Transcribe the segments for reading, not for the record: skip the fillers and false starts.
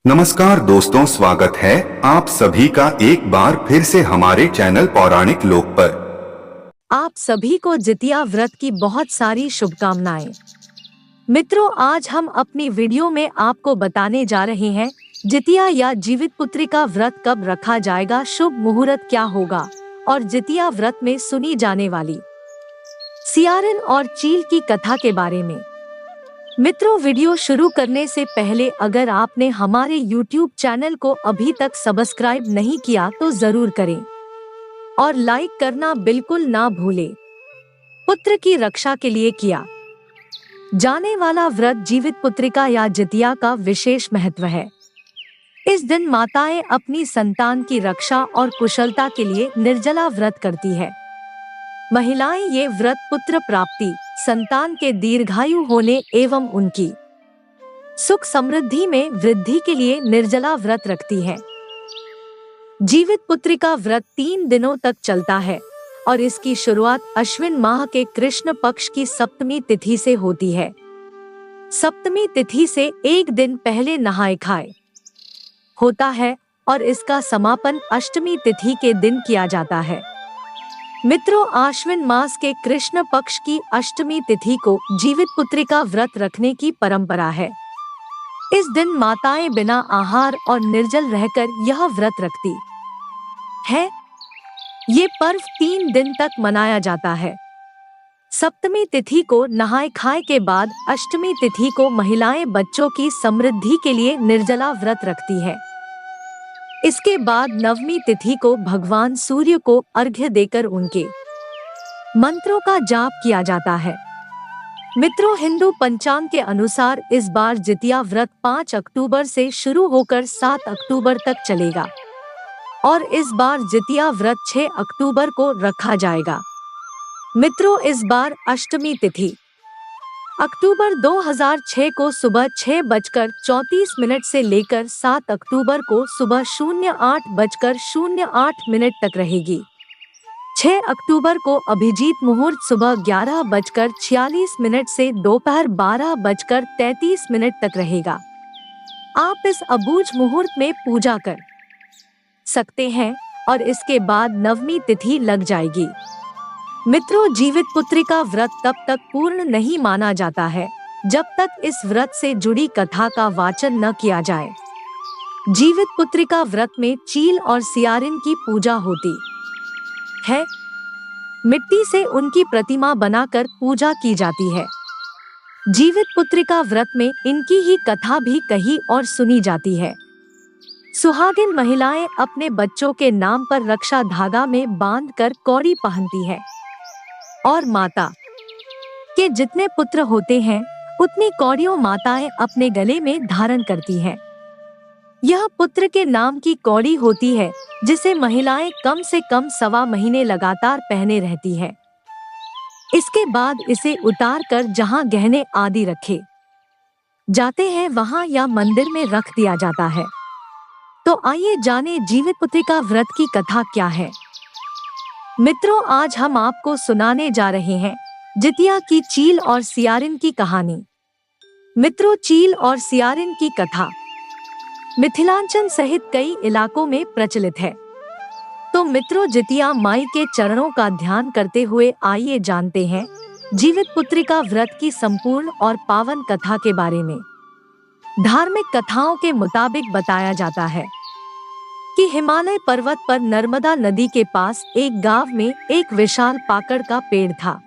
नमस्कार दोस्तों, स्वागत है आप सभी का एक बार फिर से हमारे चैनल पौराणिक लोक पर। आप सभी को जितिया व्रत की बहुत सारी शुभकामनाएं। मित्रों, आज हम अपनी वीडियो में आपको बताने जा रहे हैं जितिया या जीवित पुत्री का व्रत कब रखा जाएगा, शुभ मुहूर्त क्या होगा और जितिया व्रत में सुनी जाने वाली सियारिन और चील की कथा के बारे में। मित्रों, वीडियो शुरू करने से पहले अगर आपने हमारे YouTube चैनल को अभी तक सब्सक्राइब नहीं किया तो जरूर करें और लाइक करना बिल्कुल ना भूलें। पुत्र की रक्षा के लिए किया जाने वाला व्रत जीवित पुत्रिका या जितिया का विशेष महत्व है। इस दिन माताएं अपनी संतान की रक्षा और कुशलता के लिए निर्जला व्रत करती है। महिलाएं ये व्रत पुत्र प्राप्ति, संतान के दीर्घायु होने एवं उनकी सुख समृद्धि में वृद्धि के लिए निर्जला व्रत रखती है। जीवित पुत्री का व्रत 3 दिनों तक चलता है और इसकी शुरुआत अश्विन माह के कृष्ण पक्ष की सप्तमी तिथि से होती है। सप्तमी तिथि से एक दिन पहले नहाए खाए होता है और इसका समापन अष्टमी तिथि के दिन किया जाता है। मित्रों, आश्विन मास के कृष्ण पक्ष की अष्टमी तिथि को जीवित पुत्री का व्रत रखने की परंपरा है। इस दिन माताएं बिना आहार और निर्जल रहकर यह व्रत रखती है। ये पर्व 3 दिन तक मनाया जाता है। सप्तमी तिथि को नहाए खाए के बाद अष्टमी तिथि को महिलाएं बच्चों की समृद्धि के लिए निर्जला व्रत रखती है। इसके बाद नवमी तिथि को भगवान सूर्य को अर्घ्य देकर उनके मंत्रों का जाप किया जाता है। मित्रों, हिंदू पंचांग के अनुसार इस बार जितिया व्रत 5 अक्टूबर से शुरू होकर 7 अक्टूबर तक चलेगा और इस बार जितिया व्रत 6 अक्टूबर को रखा जाएगा। मित्रों, इस बार अष्टमी तिथि अक्टूबर 2006 को सुबह 6:34 से लेकर 7 अक्टूबर को सुबह 08:08 तक रहेगी। 6 अक्टूबर को अभिजीत मुहूर्त सुबह 11:46 से दोपहर 12:33 तक रहेगा। आप इस अबूझ मुहूर्त में पूजा कर सकते हैं और इसके बाद नवमी तिथि लग जाएगी। मित्रों, जीवित पुत्री का व्रत तब तक पूर्ण नहीं माना जाता है जब तक इस व्रत से जुड़ी कथा का वाचन न किया जाए। जीवित पुत्री का व्रत में चील और सियारिन की पूजा होती है। मिट्टी से उनकी प्रतिमा बनाकर पूजा की जाती है। जीवित पुत्री का व्रत में इनकी ही कथा भी कही और सुनी जाती है। सुहागिन महिलाएं अपने बच्चों के नाम पर रक्षा धागा में बांधकर कौड़ी पहनती है और माता के जितने पुत्र होते हैं उतनी कौड़ियों माताएं अपने गले में धारण करती हैं। यह पुत्र के नाम की कौड़ी होती है जिसे महिलाएं कम से कम 1.25 महीने लगातार पहने रहती हैं। इसके बाद इसे उतार कर जहां गहने आदि रखे जाते हैं वहां या मंदिर में रख दिया जाता है। तो आइए जाने जीवित पुत्री का व्रत की कथा क्या है। मित्रों, आज हम आपको सुनाने जा रहे हैं जितिया की चील और सियारिन की कहानी। मित्रों, चील और सियारिन की कथा मिथिलांचल सहित कई इलाकों में प्रचलित है। तो मित्रों, जितिया माई के चरणों का ध्यान करते हुए आइए जानते हैं जीवित पुत्री का व्रत की संपूर्ण और पावन कथा के बारे में। धार्मिक कथाओं के मुताबिक बताया जाता है कि हिमालय पर्वत पर नर्मदा नदी के पास एक गांव में एक विशाल पाकड़ का पेड़ था।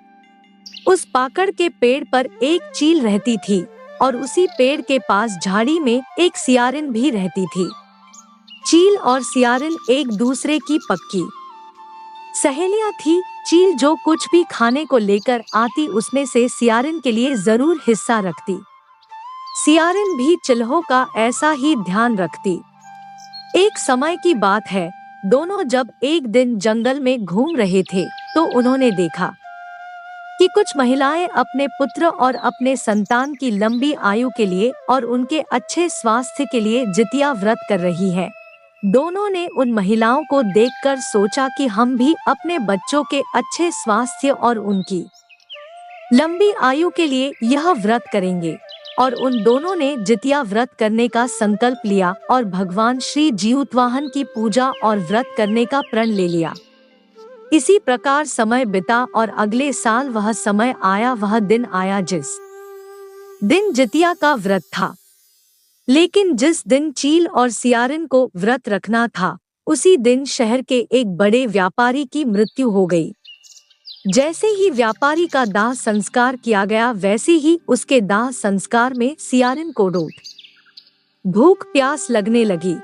उस पाकड़ के पेड़ पर एक चील रहती थी और उसी पेड़ के पास झाड़ी में एक सियारिन भी रहती थी। चील और सियारिन एक दूसरे की पक्की सहेलियां थी। चील जो कुछ भी खाने को लेकर आती उसमें से सियारिन के लिए जरूर हिस्सा रखती। सियारिन भी चिल्हों का ऐसा ही ध्यान रखती। एक समय की बात है, दोनों जब एक दिन जंगल में घूम रहे थे तो उन्होंने देखा कि कुछ महिलाएं अपने पुत्र और अपने संतान की लंबी आयु के लिए और उनके अच्छे स्वास्थ्य के लिए जितिया व्रत कर रही हैं। दोनों ने उन महिलाओं को देखकर सोचा कि हम भी अपने बच्चों के अच्छे स्वास्थ्य और उनकी लंबी आयु के लिए यह व्रत करेंगे और उन दोनों ने जितिया व्रत करने का संकल्प लिया और भगवान श्री जीतवाहन की पूजा और व्रत करने का प्रण ले लिया। इसी प्रकार समय बिता और अगले साल वह समय आया, वह दिन आया जिस दिन जितिया का व्रत था। लेकिन जिस दिन चील और सियारिन को व्रत रखना था, उसी दिन शहर के एक बड़े व्यापारी की मृत्यु हो गई। जैसे ही व्यापारी का दाह संस्कार किया गया, वैसे ही उसके दाह संस्कार में सियारिन को भूख प्यास लगने लगी,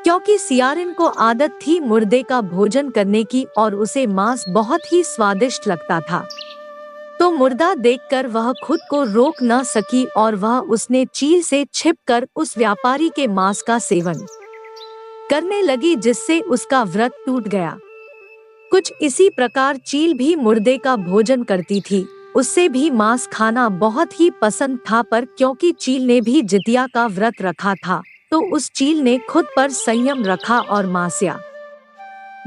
क्योंकि सियारिन को आदत थी मुर्दे का भोजन करने की और उसे मांस बहुत ही स्वादिष्ट लगता था। तो मुर्दा देखकर वह खुद को रोक न सकी और उसने चील से छिपकर उस व्यापारी के मांस का सेवन करने लगी, जिससे उसका व्रत टूट गया। कुछ इसी प्रकार चील भी मुर्दे का भोजन करती थी। उससे भी मांस खाना बहुत ही पसंद था, पर क्योंकि चील ने भी जितिया का व्रत रखा था, तो उस चील ने खुद पर संयम रखा और मांस या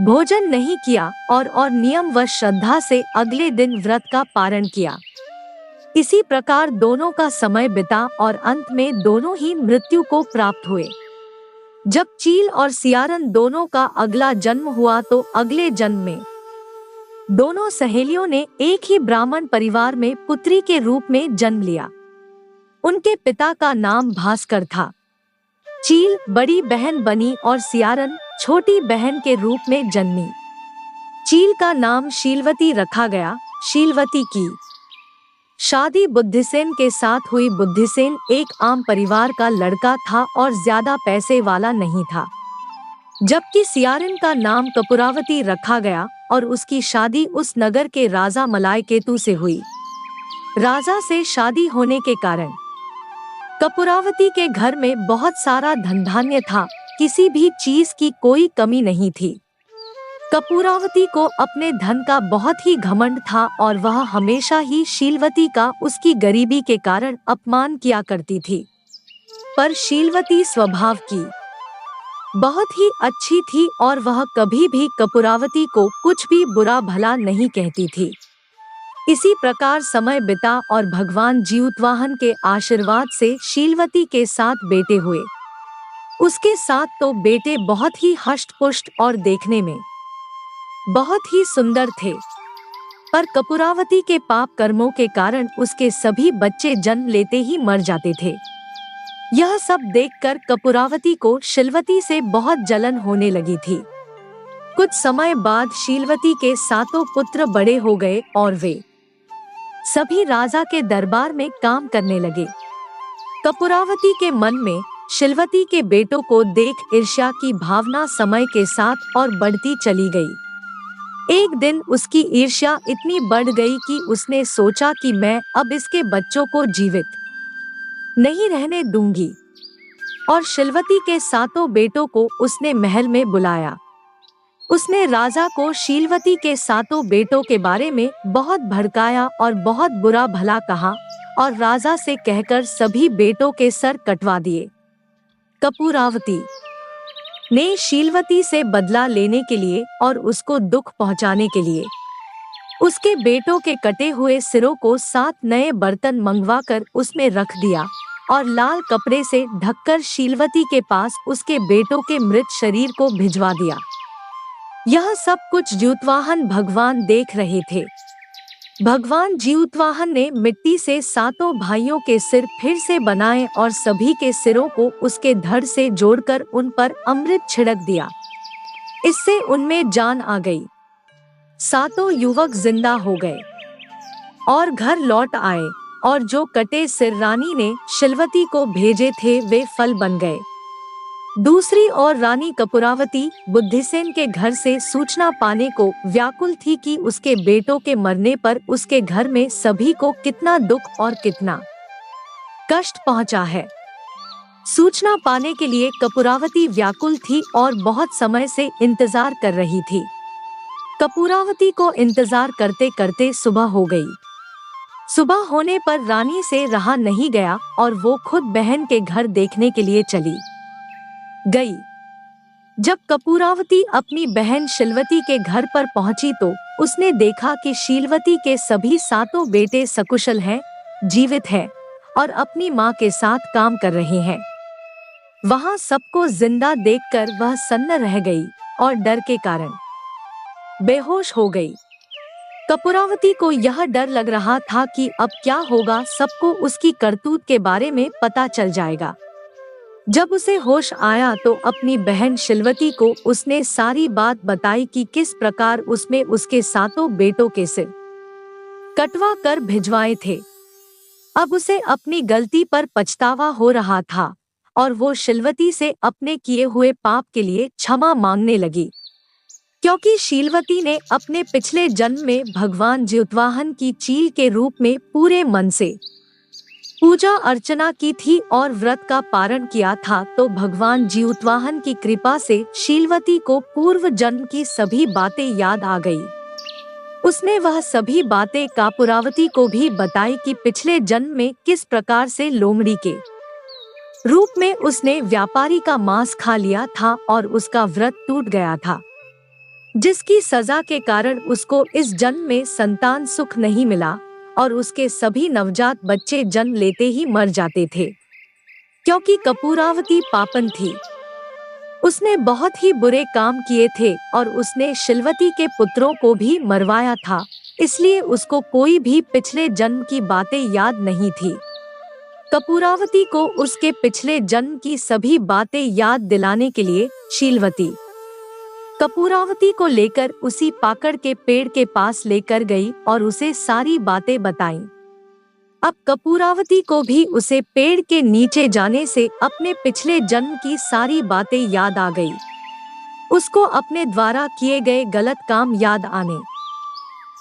भोजन नहीं किया और नियम व श्रद्धा से अगले दिन व्रत का पारण किया। इसी प्रकार दोनों का समय बिता और अंत में दोनों ही मृत्यु को प्राप्त हुए। जब चील और सियारन दोनों का अगला जन्म हुआ, तो अगले जन्म में दोनों सहेलियों ने एक ही ब्राह्मण परिवार में पुत्री के रूप में जन्म लिया। उनके पिता का नाम भास्कर था। चील बड़ी बहन बनी और सियारन छोटी बहन के रूप में जन्मी। चील का नाम शीलवती रखा गया। शीलवती की शादी बुद्धिसेन के साथ हुई। बुद्धिसेन एक आम परिवार का लड़का था और ज्यादा पैसे वाला नहीं था। जबकि सियारिन का नाम कपूरावती रखा गया और उसकी शादी उस नगर के राजा मलायकेतु से हुई। राजा से शादी होने के कारण कपूरावती के घर में बहुत सारा धन धान्य था, किसी भी चीज की कोई कमी नहीं थी। कपूरावती को अपने धन का बहुत ही घमंड था और वह हमेशा ही शीलवती का उसकी गरीबी के कारण अपमान किया करती थी। पर शीलवती स्वभाव की बहुत ही अच्छी थी और वह कभी भी कपूरावती को कुछ भी बुरा भला नहीं कहती थी। इसी प्रकार समय बिता और भगवान जीतवाहन के आशीर्वाद से शीलवती के 7 बेटे हुए। उसके 7 तो बेटे बहुत ही हष्ट-पुष्ट और देखने में बहुत ही सुंदर थे, पर कपूरावती के पाप कर्मों के कारण उसके सभी बच्चे जन्म लेते ही मर जाते थे। यह सब देखकर कपूरावती को शीलवती से बहुत जलन होने लगी थी। कुछ समय बाद शीलवती के 7 पुत्र बड़े हो गए और वे सभी राजा के दरबार में काम करने लगे। कपूरावती के मन में शीलवती के बेटों को देख ईर्ष्या की भावना समय के साथ और बढ़ती चली गई। एक दिन उसकी ईर्ष्या इतनी बढ़ गई कि उसने सोचा कि मैं अब इसके बच्चों को जीवित नहीं रहने दूंगी, और शीलवती के 7 बेटों को उसने महल में बुलाया। उसने राजा को शीलवती के 7 बेटों के बारे में बहुत भड़काया और बहुत बुरा भला कहा और राजा से कहकर सभी बेटों के सर कटवा दिए। कपूरावती ने शीलवती से बदला लेने के लिए और उसको दुख पहुंचाने के लिए उसके बेटों के कटे हुए सिरों को 7 नए बर्तन मंगवाकर उसमें रख दिया और लाल कपड़े से ढककर शीलवती के पास उसके बेटों के मृत शरीर को भिजवा दिया। यह सब कुछ जीतवाहन भगवान देख रहे थे। भगवान जीतवाहन ने मिट्टी से 7 भाइयों के सिर फिर से बनाए और सभी के सिरों को उसके धड़ से जोड़कर उन पर अमृत छिड़क दिया। इससे उनमें जान आ गई। 7 युवक जिंदा हो गए और घर लौट आए, और जो कटे सिर रानी ने शीलवती को भेजे थे वे फल बन गए। दूसरी ओर रानी कपूरावती बुद्धिसेन के घर से सूचना पाने को व्याकुल थी कि उसके बेटों के मरने पर उसके घर में सभी को कितना दुख और कितना कष्ट पहुंचा है। सूचना पाने के लिए कपूरावती व्याकुल थी और बहुत समय से इंतजार कर रही थी। कपूरावती को इंतजार करते करते सुबह हो गई। सुबह होने पर रानी से रहा नहीं गया और वो खुद बहन के घर देखने के लिए चली गई। जब कपूरावती अपनी बहन शीलवती के घर पर पहुंची तो उसने देखा कि शीलवती के सभी 7 बेटे सकुशल हैं, जीवित हैं और अपनी माँ के साथ काम कर रहे हैं। वहां सबको जिंदा देखकर वह सन्न रह गई और डर के कारण बेहोश हो गई। कपूरावती को यह डर लग रहा था कि अब क्या होगा, सबको उसकी करतूत के बारे में पता चल जाएगा। जब उसे होश आया तो अपनी बहन शिलवती को उसने सारी बात बताई कि किस प्रकार उसमें उसके सातों बेटों के सिर कटवा कर भिजवाए थे। अब उसे अपनी गलती पर पछतावा हो रहा था और वो शिलवती से अपने किए हुए पाप के लिए क्षमा मांगने लगी, क्योंकि शीलवती ने अपने पिछले जन्म में भगवान ज्योतिवाहन की चील के रूप में पूरे मन से पूजा अर्चना की थी और व्रत का पारण किया था। तो भगवान ज्योतिवाहन की कृपा से शीलवती को पूर्व जन्म की सभी बातें याद आ गई। उसने वह सभी बातें कपूरावती को भी बताई कि पिछले जन्म में किस प्रकार से लोमड़ी के रूप में उसने व्यापारी का मांस खा लिया था और उसका व्रत टूट गया था, जिसकी सजा के कारण उसको इस जन्म में संतान सुख नहीं मिला और उसके सभी नवजात बच्चे जन्म लेते ही मर जाते थे, क्योंकि कपूरावती पापन थी। उसने बहुत ही बुरे काम किए थे और उसने शिलवती के पुत्रों को भी मरवाया था, इसलिए उसको कोई भी पिछले जन्म की बातें याद नहीं थी। कपूरावती को उसके पिछले जन्म की सभी बातें याद दिलाने के लिए शीलवती कपूरावती को लेकर उसी पाकड़ के पेड़ के पास लेकर गई और उसे सारी बातें बताईं। अब कपूरावती को भी उसे पेड़ के नीचे जाने से अपने पिछले जन्म की सारी बातें याद आ गई। उसको अपने द्वारा किए गए गलत काम याद आने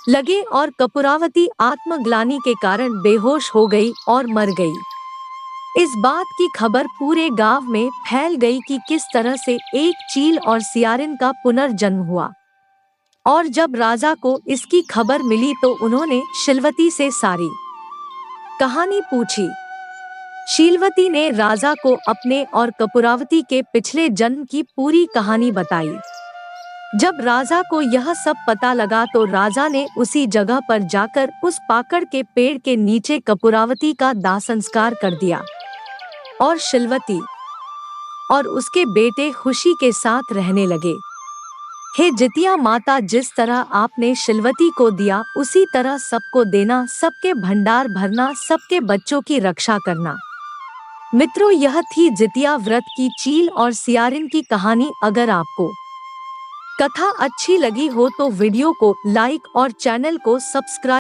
लगे और कपूरावती आत्मग्लानि के कारण बेहोश हो गई और मर गई। इस बात की खबर पूरे गांव में फैल गई कि किस तरह से एक चील और सियारिन का पुनर्जन्म हुआ। और जब राजा को इसकी खबर मिली तो उन्होंने शीलवती से सारी कहानी पूछी। शीलवती ने राजा को अपने और कपूरावती के पिछले जन्म की पूरी कहानी बताई। जब राजा को यह सब पता लगा तो राजा ने उसी जगह पर जाकर उस पाकड़ के पेड़ के नीचे कपूरावती का दाह संस्कार कर दिया और शीलवती और उसके बेटे खुशी के साथ रहने लगे। हे जितिया माता, जिस तरह आपने शीलवती को दिया उसी तरह सबको देना, सबके भंडार भरना, सबके बच्चों की रक्षा करना। मित्रों, यह थी जितिया व्रत की चील और सियारिन की कहानी। अगर आपको कथा अच्छी लगी हो तो वीडियो को लाइक और चैनल को सब्सक्राइब